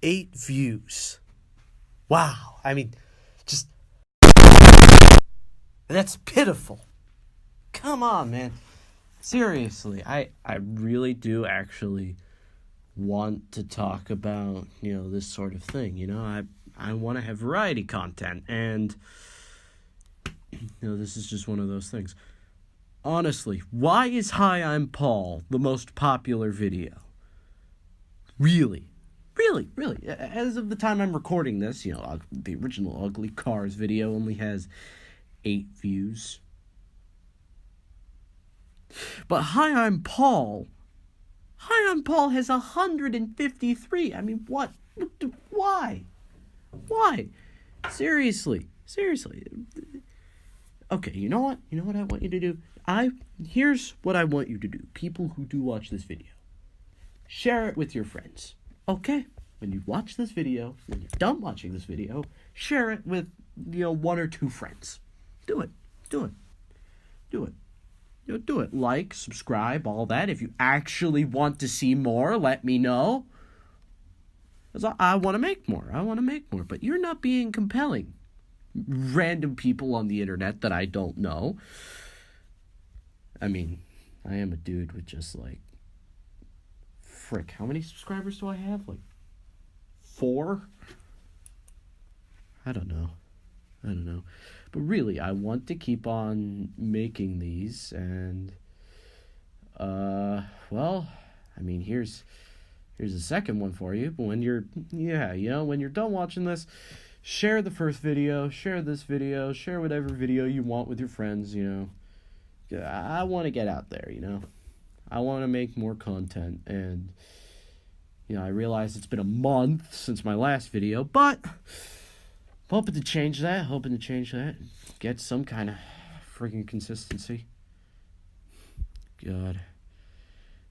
8 views. Wow. I mean, just... That's pitiful. Come on, man. Seriously, I really do actually want to talk about, this sort of thing. I want to have variety content, and, this is just one of those things. Honestly, why is Hi, I'm Paul the most popular video? Really, as of the time I'm recording this, the original Ugly Cars video only has 8 views. But Hi, I'm Paul has 153. I mean, what? Why? Seriously. Okay, you know what? You know what I want you to do? Here's what I want you to do. People who do watch this video, share it with your friends. Okay? When you watch this video, when you're done watching this video, share it with, 1 or 2 friends. Do it. Do it. Like, subscribe, all that. If you actually want to see more, let me know. Because I want to make more. But you're not being compelling. Random people on the internet that I don't know. I mean, I am a dude with just frick, how many subscribers do I have? 4? I don't know. But really, I want to keep on making these, and, here's the second one for you. But when you're done watching this, share the first video, share this video, share whatever video you want with your friends, I want to get out there, I want to make more content, and, I realize it's been a month since my last video, but hoping to change that, get some kind of freaking consistency. God.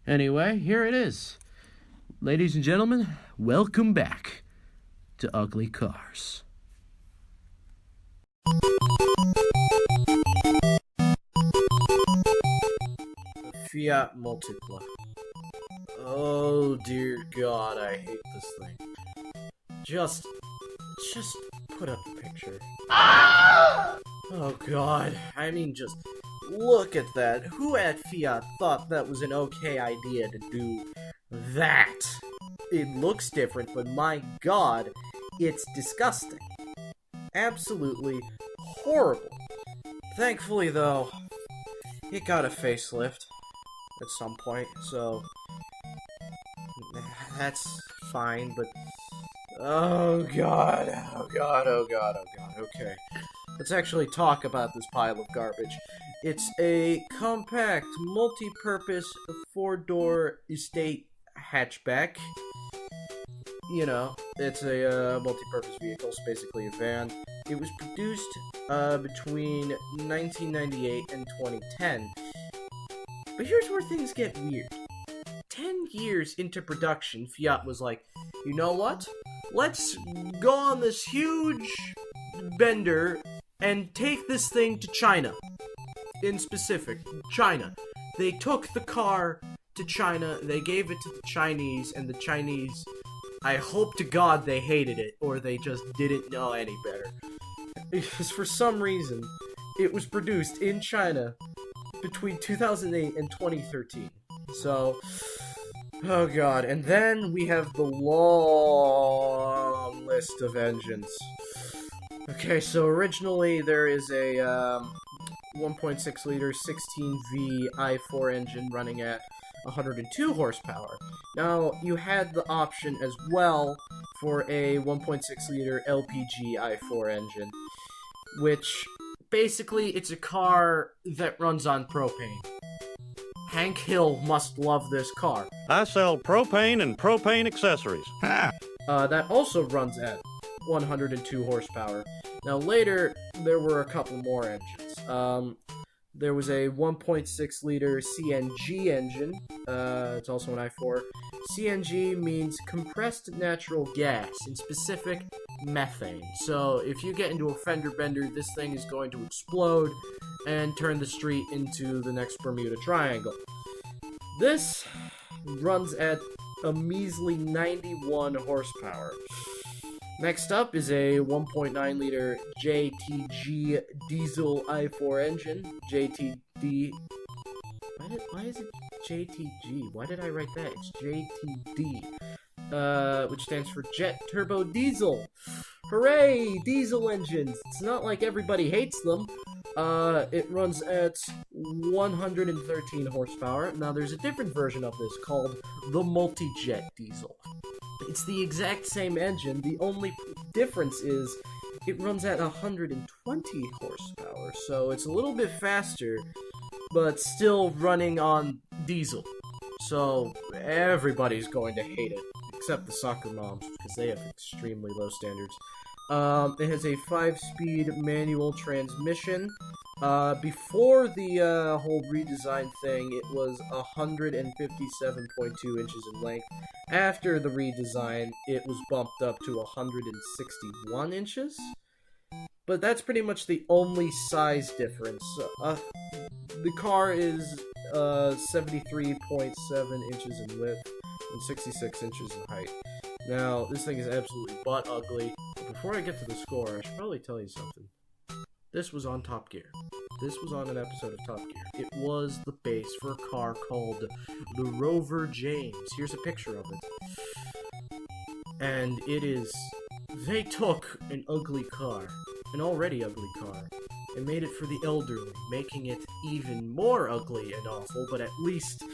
Anyway, here it is. Ladies and gentlemen, welcome back to Ugly Cars. Fiat Multipla. Oh dear God, I hate this thing. Just put up the picture. Oh God, just look at that. Who at Fiat thought that was an okay idea to do that? It looks different, but my God, it's disgusting. Absolutely horrible. Thankfully, though, it got a facelift at some point, so that's fine, but oh God, okay. Let's actually talk about this pile of garbage. It's a compact, multi-purpose, 4-door estate hatchback. It's a multi-purpose vehicle. It's basically a van. It was produced between 1998 and 2010. But here's where things get weird. 10 years into production, Fiat was like, you know what? Let's go on this huge bender and take this thing to China. In specific, China. They took the car to China, they gave it to the Chinese, and the Chinese, I hope to God they hated it, or they just didn't know any better. Because for some reason, it was produced in China between 2008 and 2013. So, oh God. And then we have the long list of engines. Okay, so originally there is a 1.6 liter 16V i4 engine running at 102 horsepower. Now, you had the option as well for a 1.6 liter LPG i4 engine, which basically it's a car that runs on propane. Hank Hill must love this car. I sell propane and propane accessories. That also runs at 102 horsepower. Now later, there were a couple more engines. There was a 1.6 liter CNG engine. It's also an i4. CNG means compressed natural gas, in specific, methane. So if you get into a fender bender, this thing is going to explode and turn the street into the next Bermuda Triangle. This runs at a measly 91 horsepower. Next up is a 1.9 liter JTG diesel i4 engine. JTD. Why is it JTG? Why did I write that? It's JTD. Which stands for Jet Turbo Diesel. Hooray! Diesel engines! It's not like everybody hates them. It runs at 113 horsepower. Now, there's a different version of this called the Multi-Jet Diesel. It's the exact same engine. The only difference is it runs at 120 horsepower, so it's a little bit faster, but still running on diesel. So everybody's going to hate it, except the soccer moms, because they have extremely low standards. It has a 5-speed manual transmission. Before the whole redesign thing, it was 157.2 inches in length. After the redesign, it was bumped up to 161 inches. But that's pretty much the only size difference. The car is 73.7 inches in width and 66 inches in height. Now, this thing is absolutely butt ugly. But before I get to the score, I should probably tell you something. This was on Top Gear. This was on an episode of Top Gear. It was the base for a car called the Rover James. Here's a picture of it. And it is... They took an ugly car, an already ugly car, and made it for the elderly, making it even more ugly and awful, but at least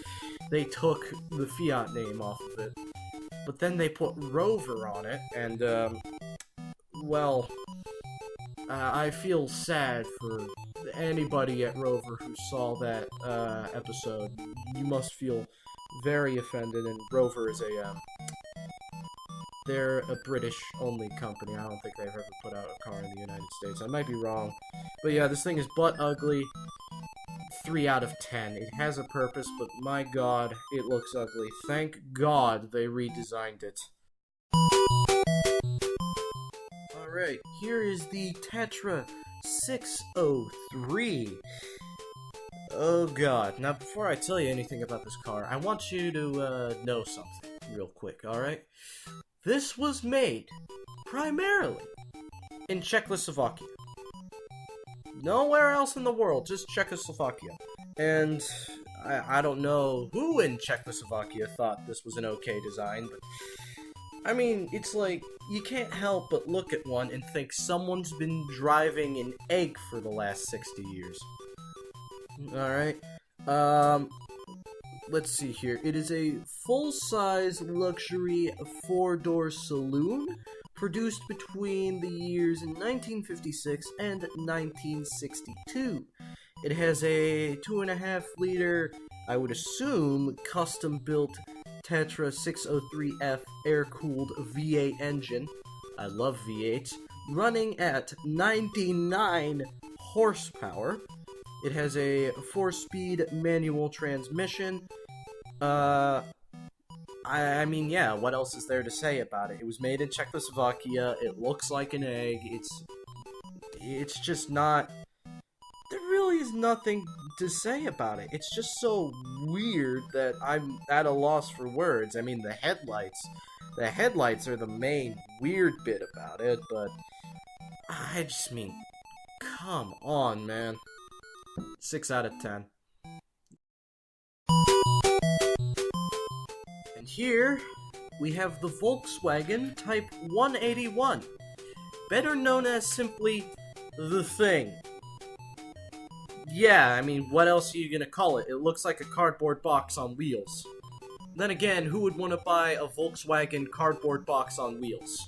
they took the Fiat name off of it. But then they put Rover on it, and, well, I feel sad for anybody at Rover who saw that, episode. You must feel very offended, and Rover is they're a British-only company. I don't think they've ever put out a car in the United States. I might be wrong. But yeah, this thing is butt ugly. 3 out of 10. It has a purpose, but my god, it looks ugly. Thank god they redesigned it. Alright, here is the Tetra 603. Oh god. Now, before I tell you anything about this car, I want you to know something real quick, alright? This was made primarily in Czechoslovakia. Nowhere else in the world, just Czechoslovakia. And I don't know who in Czechoslovakia thought this was an okay design, but I mean, it's like, you can't help but look at one and think someone's been driving an egg for the last 60 years. Alright, let's see here. It is a full-size luxury 4-door saloon produced between the years 1956 and 1962. It has a 2.5-liter, I would assume, custom-built Tetra 603F air-cooled V8 engine. I love V8s. Running at 99 horsepower. It has a 4-speed manual transmission. I mean, yeah, what else is there to say about it? It was made in Czechoslovakia, it looks like an egg, it's just not... There really is nothing to say about it. It's just so weird that I'm at a loss for words. I mean, the headlights are the main weird bit about it, but... I just mean, come on, man. 6 out of 10. And here, we have the Volkswagen Type 181, better known as simply the Thing. Yeah, I mean, what else are you gonna call it? It looks like a cardboard box on wheels. Then again, who would want to buy a Volkswagen cardboard box on wheels?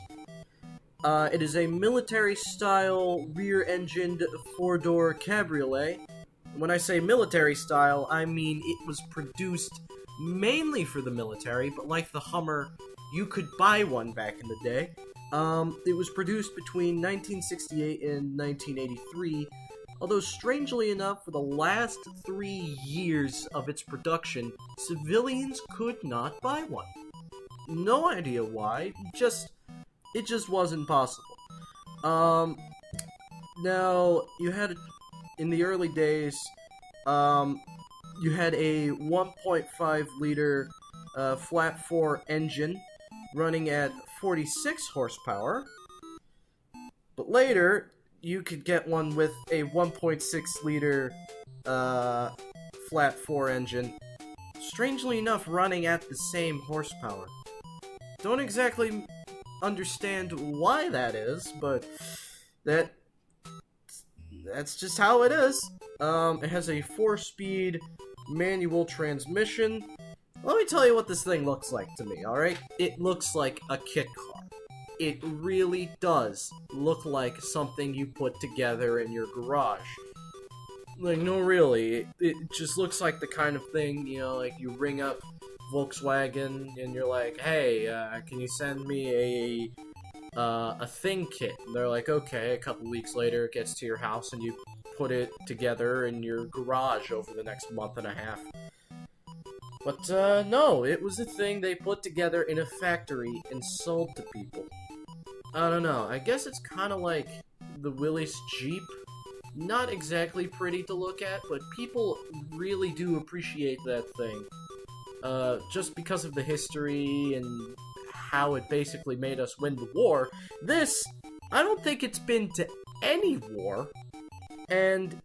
It is a military-style, rear-engined, 4-door cabriolet. When I say military-style, I mean it was produced mainly for the military, but like the Hummer, you could buy one back in the day. It was produced between 1968 and 1983, although strangely enough, for the last 3 years of its production, civilians could not buy one. No idea why, it just wasn't possible. Now, you had, in the early days, you had a 1.5 liter flat 4 engine running at 46 horsepower. But later, you could get one with a 1.6 liter flat 4 engine, strangely enough running at the same horsepower. Don't exactly understand why that is, but that's just how it is. It has a 4-speed manual transmission. Let me tell you what this thing looks like to me, alright? It looks like a kit car. It really does look like something you put together in your garage. Like, no, really, it just looks like the kind of thing, you know, like you ring up Volkswagen and you're like, hey, can you send me a thing kit? And they're like, okay. A couple weeks later, it gets to your house and you put it together in your garage over the next month and a half. But, no, it was a thing they put together in a factory and sold to people. I don't know, I guess it's kind of like the Willys Jeep. Not exactly pretty to look at, but people really do appreciate that thing. Just because of the history and how it basically made us win the war. This, I don't think it's been to any war. And,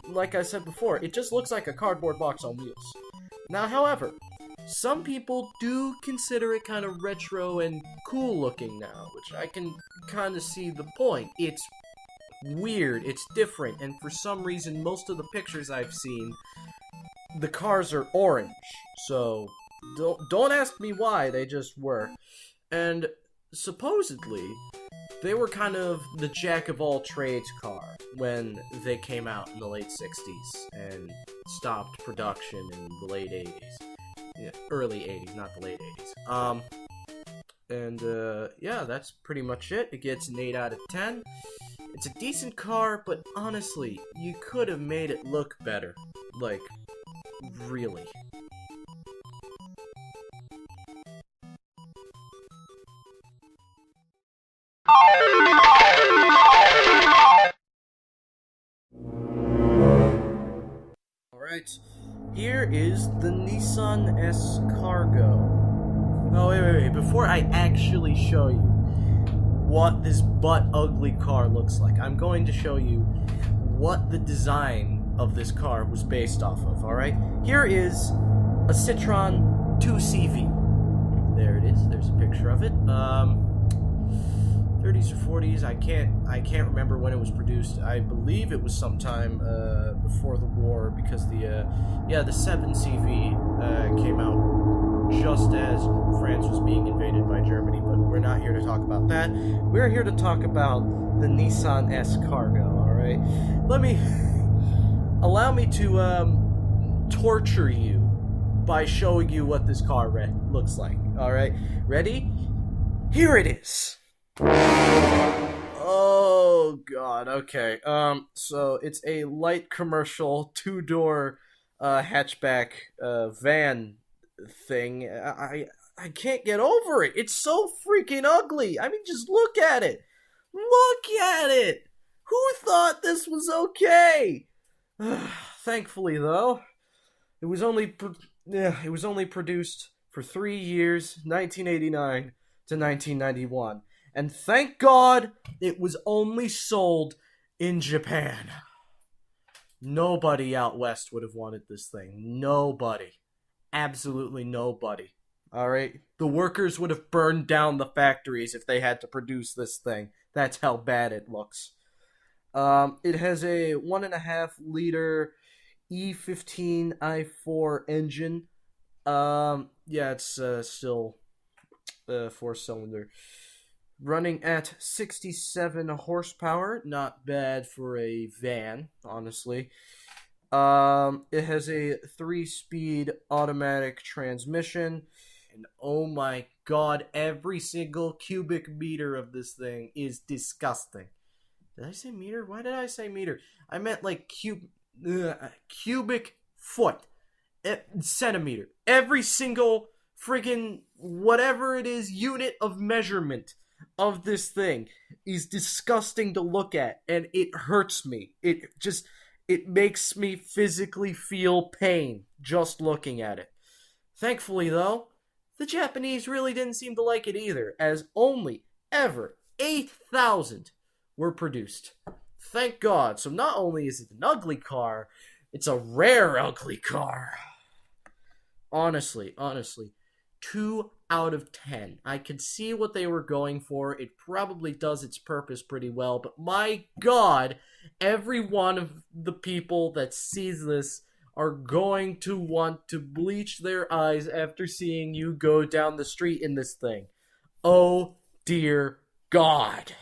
like I said before, it just looks like a cardboard box on wheels. Now, however, some people do consider it kind of retro and cool looking now, which I can kind of see the point. It's weird, it's different, and for some reason, most of the pictures I've seen, the cars are orange. So, don't ask me why, they just were. And supposedly, they were kind of the jack-of-all-trades car when they came out in the late 60s and stopped production in the late 80s. Yeah, early 80s, not the late 80s. Yeah, that's pretty much it. It gets an 8 out of 10. It's a decent car, but honestly, you could have made it look better. Like, really. Alright, here is the Nissan S Cargo. Oh, wait, before I actually show you what this butt-ugly car looks like, I'm going to show you what the design of this car was based off of, alright? Here is a Citroen 2CV. There it is, there's a picture of it. 30s or 40s, I can't remember when it was produced. I believe it was sometime before the war, because the 7CV came out just as France was being invaded by Germany, but we're not here to talk about that. We're here to talk about the Nissan S Cargo, alright? Allow me to torture you by showing you what this car looks like, alright? Ready? Here it is! Oh god, okay. So it's a light commercial 2-door hatchback van thing. I can't get over it. It's so freaking ugly. I mean, just look at it. Look at it. Who thought this was okay? Thankfully, though, it was only produced for 3 years, 1989 to 1991. And thank God it was only sold in Japan. Nobody out west would have wanted this thing. Nobody. Absolutely nobody. Alright? The workers would have burned down the factories if they had to produce this thing. That's how bad it looks. It has a 1.5 liter E15 i4 engine. Yeah, it's still 4-cylinder. Running at 67 horsepower, not bad for a van, honestly. It has a 3-speed automatic transmission, and oh my god, every single cubic meter of this thing is disgusting. Did I say meter? Why did I say meter? I meant like cubic foot, centimeter. Every single friggin' whatever it is unit of measurement of this thing is disgusting to look at, and it hurts me. It makes me physically feel pain just looking at it. Thankfully, though, The Japanese really didn't seem to like it either, as only ever 8,000 were produced. Thank God. So not only is it an ugly car, it's a rare ugly car. Honestly, 2 out of 10. I can see what they were going for. It probably does its purpose pretty well, but my God, every one of the people that sees this are going to want to bleach their eyes after seeing you go down the street in this thing. Oh dear God.